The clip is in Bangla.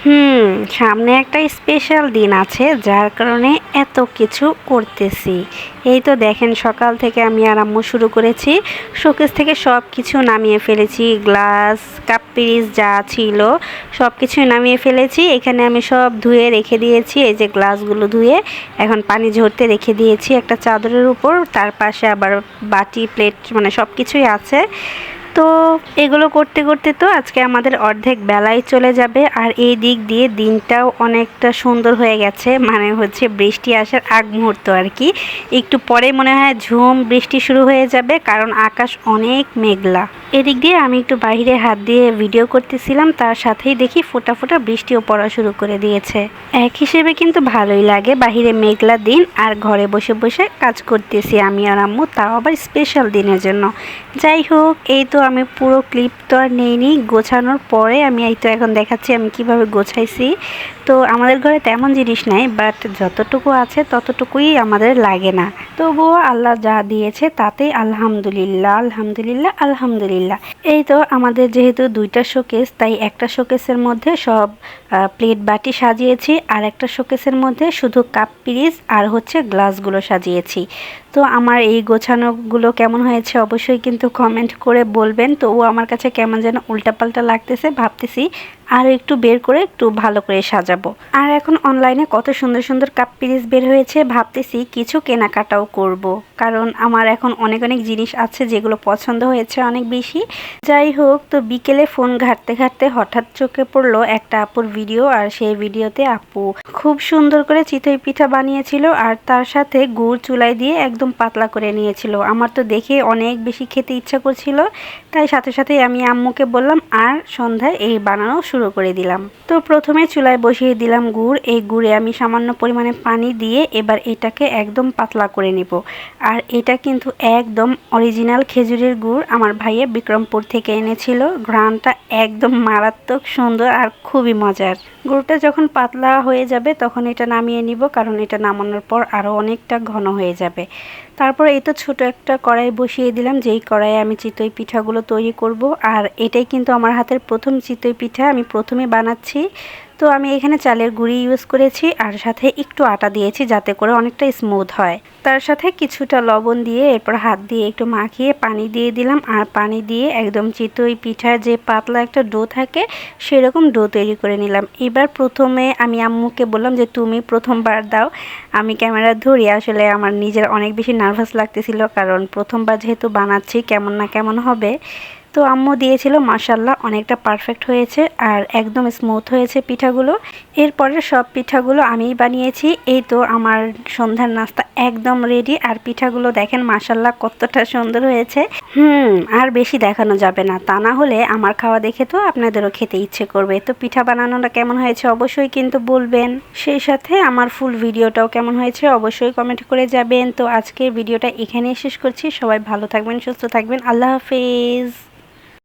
হুম, সামনে একটা স্পেশাল দিন আছে যার কারণে এত কিছু করতেছি। এই তো দেখেন সকাল থেকে আমি আর আম্মু শুরু করেছি। শোকেস থেকে সব কিছু নামিয়ে ফেলেছি। গ্লাস, কাপ পিরিচ যা ছিল সব কিছুই নামিয়ে ফেলেছি। এখানে আমি সব ধুয়ে রেখে দিয়েছি। এই যে গ্লাসগুলো ধুয়ে এখন পানি ঝরতে রেখে দিয়েছি একটা চাদরের উপর। তার পাশে আবার বাটি, প্লেট মানে সব কিছুই আছে। তো এগুলো করতে করতে তো আজকে আমাদের অর্ধেক বেলায় চলে যাবে। আর এই দিক দিয়ে দিনটাও অনেকটা সুন্দর হয়ে গেছে, মানে হচ্ছে বৃষ্টি আসার আগ মুহূর্ত আর কি। একটু পরে মনে হয় ঝুম বৃষ্টি শুরু হয়ে যাবে, কারণ আকাশ অনেক মেঘলা। এদিক দিয়ে আমি একটু বাইরে হাত দিয়ে ভিডিও করতেছিলাম, তার সাথেই দেখি ফোঁটা ফোঁটা বৃষ্টিও পড়া শুরু করে দিয়েছে। এক হিসেবে কিন্তু ভালোই লাগে বাহিরে মেঘলা দিন আর ঘরে বসে বসে কাজ করতেছি আমি আর আম্মু, তাও আবার স্পেশাল দিনের জন্য। যাই হোক, এই তো আমি পুরো ক্লিপ তো আর নেইনি, গোছানোর পরে আমি এই তো এখন দেখাচ্ছি আমি কিভাবে গোছাইছি। তো আমাদের ঘরে তেমন জিনিস নাই, বাট যতটুকু আছে ততটুকুই আমাদের লাগে না। তবুও আল্লাহ যা দিয়েছে তাতেই আলহামদুলিল্লাহ আলহামদুলিল্লাহ আলহামদুলিল্লাহ। এই তো আমাদের যেহেতু দুইটা শোকেস, তাই একটা শোকেসের মধ্যে সব প্লেট বাটি সাজিয়েছি, আর একটা শোকেসের মধ্যে শুধু কাপ পিরিচ আর হচ্ছে গ্লাসগুলো সাজিয়েছি। তো আমার এই গোছানোগুলো কেমন হয়েছে অবশ্যই কিন্তু কমেন্ট করে বলবেন। তো ও আমার কাছে কেমন যেন উল্টাপাল্টা লাগতেছে, ভাবতেছি আর একটু বের করে একটু ভালো করে সাজাবো। আর এখন অনলাইনে কত সুন্দর সুন্দর কাপ পিরিচ বের হয়েছে, ভাবতেছি কিছু কেনাকাটাও করব। কারণ আমার এখন অনেক অনেক জিনিস আছে যেগুলো পছন্দ হয়েছে অনেক বেশি। যাই হোক, তো বিকেলে ফোন ঘাঁটতে ঘাঁটতে হঠাৎ চোখে পড়লো একটা আপুর ভিডিও, আর সেই ভিডিওতে আপু খুব সুন্দর করে চিতই পিঠা বানিয়েছিল আর তার সাথে গুড় চুলায় দিয়ে একদম পাতলা করে নিয়েছিল। আমার তো দেখে অনেক বেশি খেতে ইচ্ছা করছিল, তাই সাথে সাথে আমি আম্মুকে বললাম আর সন্ধ্যায় এই বানানো শুরু করে দিলাম। তো প্রথমে চুলায় বসিয়ে দিলাম গুড়। এই গুড়ে আমি সামান্য পরিমাণে পানি দিয়ে এবার এটাকে একদম পাতলা করে নেব। আর এটা কিন্তু একদম অরিজিনাল খেজুরের গুড়, আমার ভাইয়া বিক্রমপুর থেকে এনেছিল। ঘ্রাণটা একদম মারাত্মক সুন্দর আর খুবই মজার। গুড়টা যখন পাতলা হয়ে যাবে তখন এটা নামিয়ে নিব, কারণ এটা নামানোর পর আরও অনেকটা ঘন হয়ে যাবে। তারপর এই তো ছোট একটা কড়াই বসিয়ে দিলাম, যেই কড়াইয়ে আমি চিতই পিঠাগুলো তৈরি করব। আর এটাই কিন্তু আমার হাতের প্রথম চিতই পিঠা, আমি প্রথমে বানাচ্ছি। তো আমি এখানে চালের গুঁড়ি ইউজ করেছি আর সাথে একটু আটা দিয়েছি যাতে করে অনেকটা স্মুথ হয়। তার সাথে কিছুটা লবণ দিয়ে এরপর হাত দিয়ে একটু মাখিয়ে পানি দিয়ে দিলাম। আর পানি দিয়ে একদম চিতই পিঠার যে পাতলা একটা ডো থাকে সেরকম ডো তৈরি করে নিলাম। এবার প্রথমে আমি আম্মুকে বললাম যে তুমি প্রথমবার দাও, আমি ক্যামেরা ধরি। আসলে আমার নিজের অনেক বেশি নার্ভাস লাগতেছিল, কারণ প্রথমবার যেহেতু বানাচ্ছি কেমন না কেমন হবে। তো আম্মু দিয়েছিল, মাশাল্লাহ অনেকটা পারফেক্ট হয়েছে আর একদম স্মুথ হয়েছে পিঠাগুলো। এরপরে সব পিঠাগুলো আমিই বানিয়েছি। এই তো আমার সন্ধ্যার নাস্তা একদম রেডি। আর পিঠাগুলো দেখেন মাশাল্লাহ কতটা সুন্দর হয়েছে। আর বেশি দেখানো যাবে না, তা না হলে আমার খাওয়া দেখে তো আপনাদেরও খেতে ইচ্ছে করবে। তো পিঠা বানানোটা কেমন হয়েছে অবশ্যই কিন্তু বলবেন, সেই সাথে আমার ফুল ভিডিওটাও কেমন হয়েছে অবশ্যই কমেন্ট করে যাবেন। তো আজকের ভিডিওটা এখানেই শেষ করছি। সবাই ভালো থাকবেন, সুস্থ থাকবেন, আল্লাহ হাফেজ।